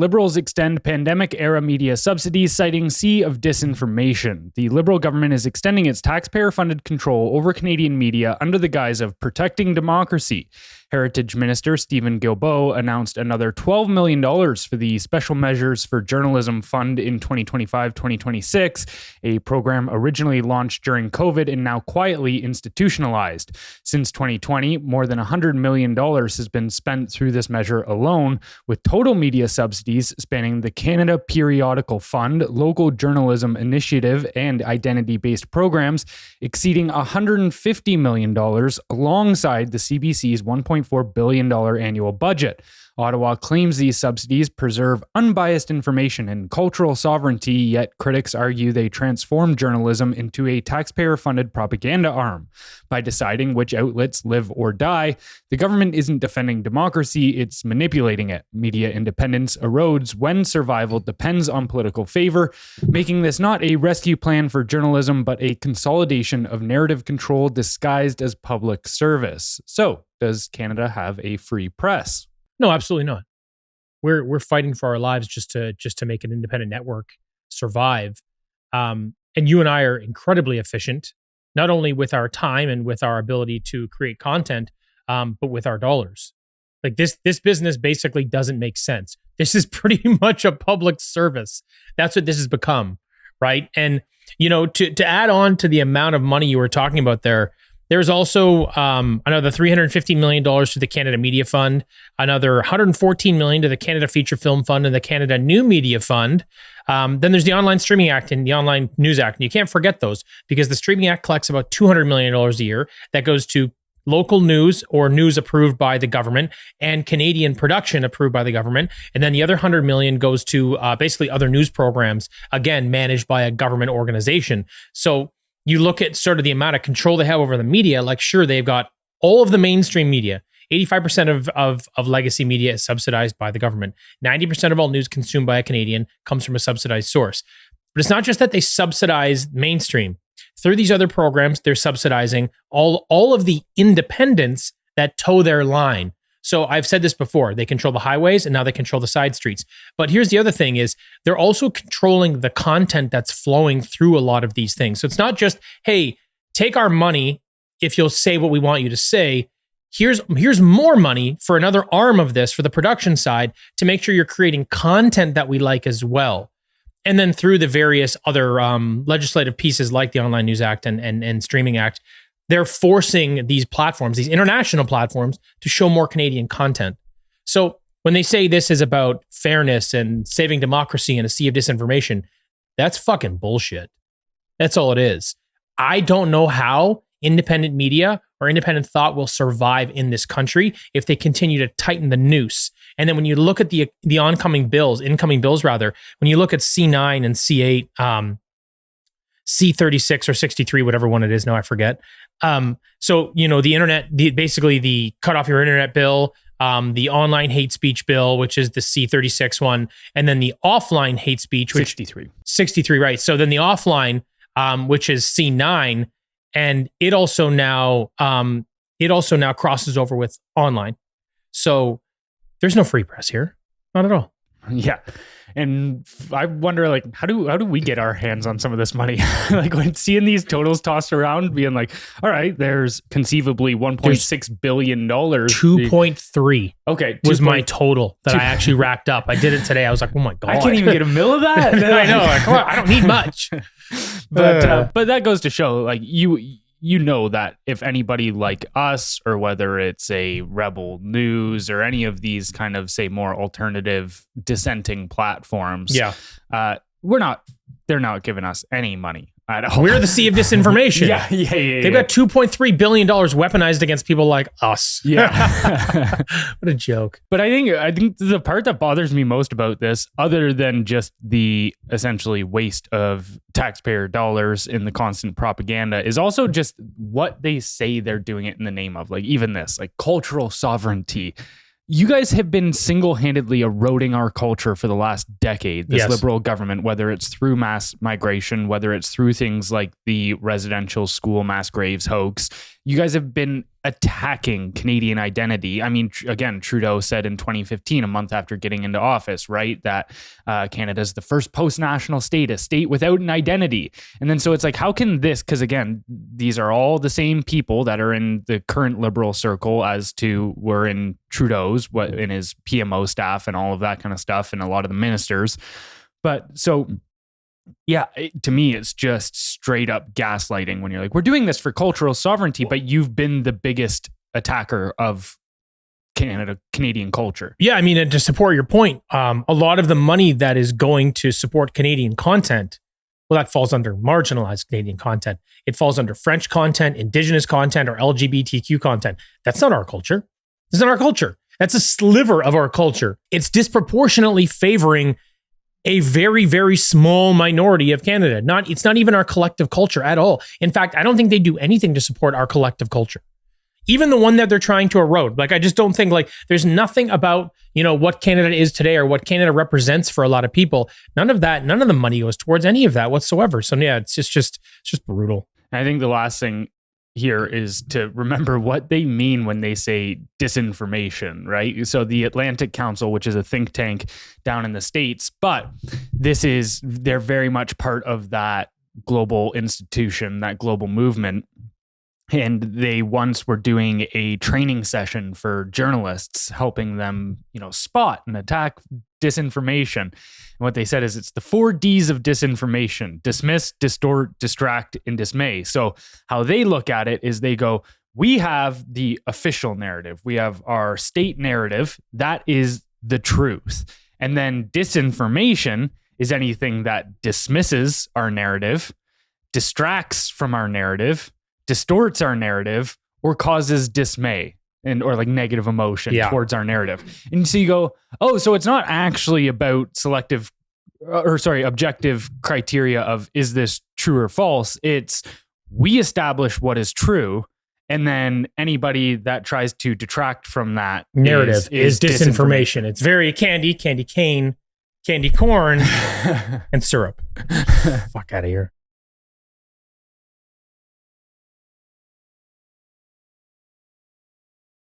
Liberals extend pandemic-era media subsidies, citing sea of disinformation. The Liberal government is extending its taxpayer-funded control over Canadian media under the guise of protecting democracy. Heritage Minister Stephen Guilbeault announced another $12 million for the Special Measures for Journalism Fund in 2025-2026, a program originally launched during COVID and now quietly institutionalized. Since 2020, more than $100 million has been spent through this measure alone, with total media subsidies spanning the Canada Periodical Fund, Local Journalism Initiative, and identity-based programs exceeding $150 million alongside the CBC's $1.4 billion annual budget. Ottawa claims these subsidies preserve unbiased information and cultural sovereignty, yet critics argue they transform journalism into a taxpayer-funded propaganda arm. By deciding which outlets live or die, the government isn't defending democracy, it's manipulating it. Media independence erodes when survival depends on political favor, making this not a rescue plan for journalism, but a consolidation of narrative control disguised as public service. So, does Canada have a free press? No, absolutely not. We're fighting for our lives just to make an independent network survive. And you and I are incredibly efficient, not only with our time and with our ability to create content, but with our dollars. Like this business basically doesn't make sense. This is pretty much a public service. That's what this has become, right? And to add on to the amount of money you were talking about there. There's also another $350 million to the Canada Media Fund, another $114 million to the Canada Feature Film Fund and the Canada New Media Fund. Then there's the Online Streaming Act and the Online News Act. And you can't forget those because the Streaming Act collects about $200 million a year that goes to local news or news approved by the government and Canadian production approved by the government. And then the other $100 million goes to basically other news programs, again, managed by a government organization. So you look at sort of the amount of control they have over the media, like sure, they've got all of the mainstream media. 85% of legacy media is subsidized by the government. 90% of all news consumed by a Canadian comes from a subsidized source. But it's not just that they subsidize mainstream. Through these other programs, they're subsidizing all of the independents that toe their line. So I've said this before, they control the highways and now they control the side streets. But here's the other thing is they're also controlling the content that's flowing through a lot of these things. So it's not just, hey, take our money if you'll say what we want you to say. Here's more money for another arm of this for the production side to make sure you're creating content that we like as well. And then through the various other legislative pieces like the Online News Act and Streaming Act, they're forcing these platforms, these international platforms, to show more Canadian content. So when they say this is about fairness and saving democracy in a sea of disinformation, that's fucking bullshit. That's all it is. I don't know how independent media or independent thought will survive in this country if they continue to tighten the noose. And then when you look at the incoming bills, when you look at C9 and C8, C36 or 63, whatever one it is now, I forget. So, the internet, basically the cut off your internet bill, the online hate speech bill, which is the C36 one, and then the offline hate speech, which 63, right. So then the offline, which is C9, and it also now crosses over with online. So there's no free press here. Not at all. Yeah. And I wonder, like, how do we get our hands on some of this money? Like, when seeing these totals tossed around, being like, all right, there's conceivably $1.6 billion. 2.3 okay, was my total that I actually racked up. I did it today. I was like, oh my God. I can't even get a mil of that. I know. Like, come on, I don't need much. But that goes to show, like, you know that if anybody like us, or whether it's a Rebel News or any of these kind of, say, more alternative dissenting platforms, they're not giving us any money at all. We're the sea of disinformation. Yeah. They've got $2.3 billion weaponized against people like us. Yeah. What a joke. But I think the part that bothers me most about this, other than just the essentially waste of taxpayer dollars in the constant propaganda, is also just what they say they're doing it in the name of. Like, even this, like, cultural sovereignty. You guys have been single-handedly eroding our culture for the last decade, this Liberal government, whether it's through mass migration, whether it's through things like the residential school mass graves hoax. you guys have been attacking Canadian identity. I mean, again, Trudeau said in 2015, a month after getting into office, right, that Canada is the first post-national state, a state without an identity. And then so it's like, how can this, because again, these are all the same people that are in the current Liberal circle as to were in Trudeau's, in his PMO staff and all of that kind of stuff, and a lot of the ministers. But so, yeah, to me, it's just straight up gaslighting when you're like, we're doing this for cultural sovereignty, but you've been the biggest attacker of Canadian culture. Yeah, I mean, and to support your point, a lot of the money that is going to support Canadian content, well, that falls under marginalized Canadian content. It falls under French content, Indigenous content, or LGBTQ content. That's not our culture. It's not our culture. That's a sliver of our culture. It's disproportionately favoring a very, very small minority of Canada. It's not even our collective culture at all. In fact, I don't think they do anything to support our collective culture. Even the one that they're trying to erode. Like, I just don't think, like, there's nothing about, what Canada is today or what Canada represents for a lot of people. None of the money goes towards any of that whatsoever. So yeah, it's just brutal. I think the last thing here is to remember what they mean when they say disinformation, right? So the Atlantic Council, which is a think tank down in the States, but they're very much part of that global institution, that global movement. And they once were doing a training session for journalists, helping them, spot and attack disinformation. And what they said is it's the 4 Ds of disinformation: dismiss, distort, distract, and dismay. So how they look at it is they go, we have the official narrative. We have our state narrative. That is the truth. And then disinformation is anything that dismisses our narrative, distracts from our narrative, distorts our narrative, or causes dismay or like negative emotion towards our narrative. And so you go, oh, so it's not actually about objective criteria of, is this true or false? It's, we establish what is true, and then anybody that tries to detract from that narrative is disinformation. It's very candy cane, candy corn, and syrup. Fuck out of here.